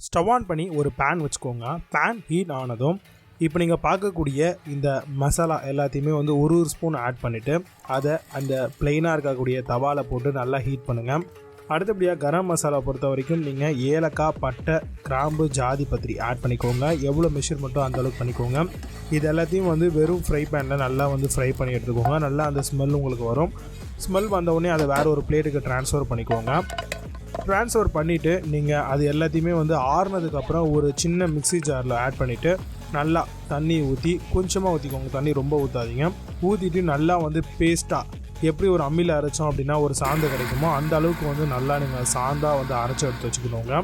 Stove on பண்ணி ஒரு pan வச்சுக்கோங்க. பேன் ஹீட் ஆனதும் இப்போ நீங்கள் பார்க்கக்கூடிய இந்த மசாலா எல்லாத்தையுமே வந்து ஒரு ஸ்பூன் ஆட் பண்ணிவிட்டு அதை அந்த பிளெயினாக இருக்கக்கூடிய தவாவில் போட்டு நல்லா ஹீட் பண்ணுங்கள். அடுத்தபடியாக கரம் மசாலா பொறுத்த வரைக்கும் நீங்கள் ஏலக்காய், பட்டை, கிராம்பு, ஜாதி பத்திரி ஆட் பண்ணிக்கோங்க. எவ்வளோ மெஷர்மெண்ட்டோ அந்தளவுக்கு பண்ணிக்கோங்க. இது எல்லாத்தையும் வந்து வெறும் ஃப்ரை பேனில் நல்லா வந்து ஃப்ரை பண்ணி எடுத்துக்கோங்க. நல்லா அந்த ஸ்மெல் உங்களுக்கு வரும். ஸ்மெல் வந்தவுடனே அதை வேறு ஒரு பிளேட்டுக்கு ட்ரான்ஸ்ஃபர் பண்ணிக்கோங்க. ட்ரான்ஸ்ஃபர் பண்ணிவிட்டு நீங்கள் அது எல்லாத்தையுமே வந்து ஆறுனதுக்கப்புறம் ஒரு சின்ன மிக்ஸி ஜாரில் ஆட் பண்ணிவிட்டு நல்லா தண்ணி ஊற்றி கொஞ்சமாக ஊற்றிக்கோங்க. தண்ணி ரொம்ப ஊற்றாதீங்க. ஊற்றிட்டு நல்லா வந்து பேஸ்ட்டாக எப்படி ஒரு அம்மியில் அரைச்சோம் அப்படின்னா ஒரு சாந்து கிடைக்குமோ அந்த அளவுக்கு வந்து நல்லா நீங்கள் சாந்தாக வந்து அரைச்சி எடுத்து வச்சுக்கணுங்க.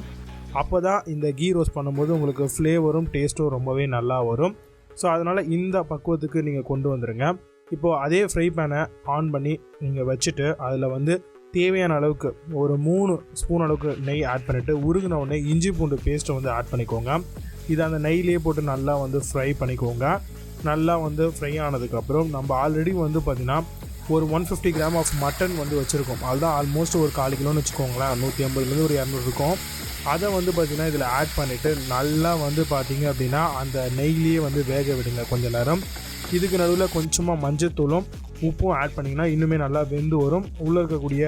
அப்போ தான் இந்த கீ ரோஸ்ட் பண்ணும்போது உங்களுக்கு ஃப்ளேவரும் டேஸ்ட்டும் ரொம்பவே நல்லா வரும். ஸோ அதனால் இந்த பக்குவத்துக்கு நீங்கள் கொண்டு வந்துடுங்க. இப்போது அதே ஃப்ரை பேனை ஆன் பண்ணி நீங்கள் வச்சுட்டு அதில் வந்து தேவையான அளவுக்கு ஒரு 3 ஸ்பூன் அளவுக்கு நெய் ஆட் பண்ணிவிட்டு உருகின உடனே இஞ்சி பூண்டு பேஸ்ட்டை வந்து ஆட் பண்ணிக்கோங்க. இதை அந்த நெய்லேயே போட்டு நல்லா வந்து ஃப்ரை பண்ணிக்கோங்க. நல்லா வந்து ஃப்ரை ஆனதுக்கப்புறம் நம்ம ஆல்ரெடி வந்து பார்த்திங்கன்னா ஒரு 150 கிராம் ஆஃப் மட்டன் வந்து வச்சுருக்கோம். அதுதான் ஆல்மோஸ்ட் ஒரு 1/4 கிலோன்னு வச்சுக்கோங்களேன். 150 ஒரு 200 இருக்கும். அதை வந்து பார்த்திங்கன்னா இதில் ஆட் பண்ணிவிட்டு நல்லா வந்து பார்த்திங்க அப்படின்னா அந்த நெய்லேயே வந்து வேக விடுங்க கொஞ்சம் நேரம். இதுக்கு நடுவில் கொஞ்சமாக மஞ்சத்தூளும் உப்பும் ஆட் பண்ணிங்கன்னா இன்னுமே நல்லா வெந்து வரும். உள்ளே இருக்கக்கூடிய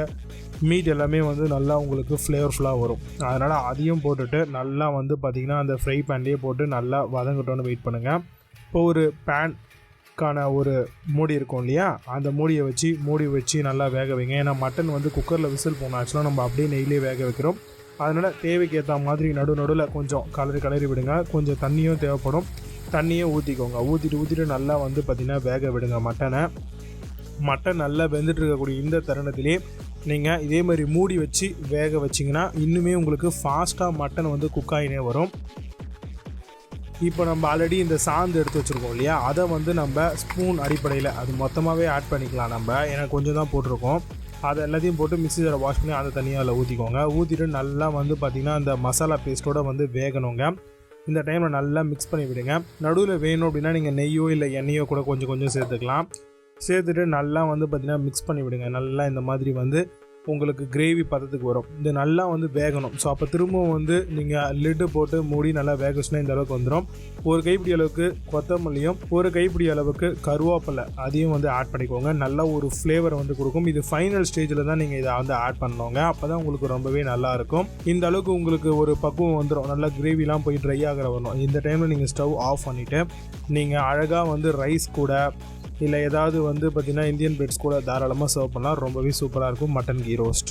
மீட் எல்லாமே வந்து நல்லா உங்களுக்கு ஃப்ளேவர்ஃபுல்லாக வரும். அதனால் அதையும் போட்டுட்டு நல்லா வந்து பார்த்திங்கன்னா அந்த ஃப்ரை பேன்லேயே போட்டு நல்லா வதங்கட்டோன்னு வெயிட் பண்ணுங்கள். இப்போ ஒரு பேன்கான ஒரு மூடி இருக்கும் இல்லையா, அந்த மூடி வச்சு நல்லா வேக வைங்க. ஏன்னா மட்டன் வந்து குக்கரில் விசில் போகணும். ஆக்சுவலாக நம்ம அப்படியே நெய்லேயே வேக வைக்கிறோம். அதனால் தேவைக்கு ஏற்ற மாதிரி நடுவில் கொஞ்சம் கலரி விடுங்க. கொஞ்சம் தண்ணியும் தேவைப்படும். தண்ணியும் ஊற்றிக்கோங்க. ஊற்றிட்டு நல்லா வந்து பார்த்திங்கன்னா வேக விடுங்க மட்டன் நல்லா வெந்துட்டு இருக்கக்கூடிய இந்த தருணத்திலே நீங்கள் இதே மாதிரி மூடி வச்சு வேக வச்சிங்கன்னா இன்னுமே உங்களுக்கு ஃபாஸ்ட்டாக மட்டன் வந்து குக்காயினே வரும். இப்போ நம்ம ஆல்ரெடி இந்த சாந்து எடுத்து வச்சுருக்கோம் இல்லையா, அதை வந்து நம்ம ஸ்பூன் அடிப்படையில் அது மொத்தமாகவே ஆட் பண்ணிக்கலாம். நம்ம ஏன்னா கொஞ்சம் தான் போட்டிருக்கோம். அதை எல்லாத்தையும் போட்டு மிக்ஸி ஜாரை வாஷ் பண்ணி அதை தனியாக அதில் ஊற்றிக்கோங்க. ஊற்றிட்டு நல்லா வந்து பார்த்திங்கன்னா அந்த மசாலா பேஸ்ட்டோடு வந்து வேகணுங்க. இந்த டைமில் நல்லா மிக்ஸ் பண்ணி விடுங்க. நடுவில் வேணும் அப்படின்னா நீங்கள் நெய்யோ இல்லை எண்ணெயோ கூட கொஞ்சம் சேர்த்துக்கலாம். சேர்த்துட்டு நல்லா வந்து பார்த்திங்கன்னா மிக்ஸ் பண்ணி விடுங்க. நல்லா இந்த மாதிரி வந்து உங்களுக்கு கிரேவி பதத்துக்கு வரும். இது நல்லா வந்து வேகணும். ஸோ அப்போ திரும்பவும் வந்து நீங்கள் லிட்டு போட்டு மூடி நல்லா வேக வச்சுன்னா இந்த அளவுக்கு வந்துடும். ஒரு கைப்பிடி அளவுக்கு கொத்தமல்லியும் ஒரு கைப்பிடி அளவுக்கு கருவேப்பிலை அதையும் வந்து ஆட் பண்ணிக்கோங்க. நல்ல ஒரு ஃப்ளேவரை வந்து கொடுக்கும். இது ஃபைனல் ஸ்டேஜில் தான் நீங்கள் இதை வந்து ஆட் பண்ணோங்க. அப்போ தான் உங்களுக்கு ரொம்பவே நல்லாயிருக்கும். இந்த அளவுக்கு உங்களுக்கு ஒரு பக்குவம் வந்துடும். நல்லா கிரேவிலாம் போய் ட்ரை ஆகிற வரணும். இந்த டைமில் நீங்கள் ஸ்டவ் ஆஃப் பண்ணிவிட்டு நீங்கள் அழகாக வந்து ரைஸ் கூட இல்லை ஏதாவது வந்து பார்த்திங்கன்னா இந்தியன் பிரெட்ஸ் கூட தாராளமாக சர்வ் பண்ணலாம். ரொம்பவே சூப்பராக இருக்கும் மட்டன் கீ ரோஸ்ட்.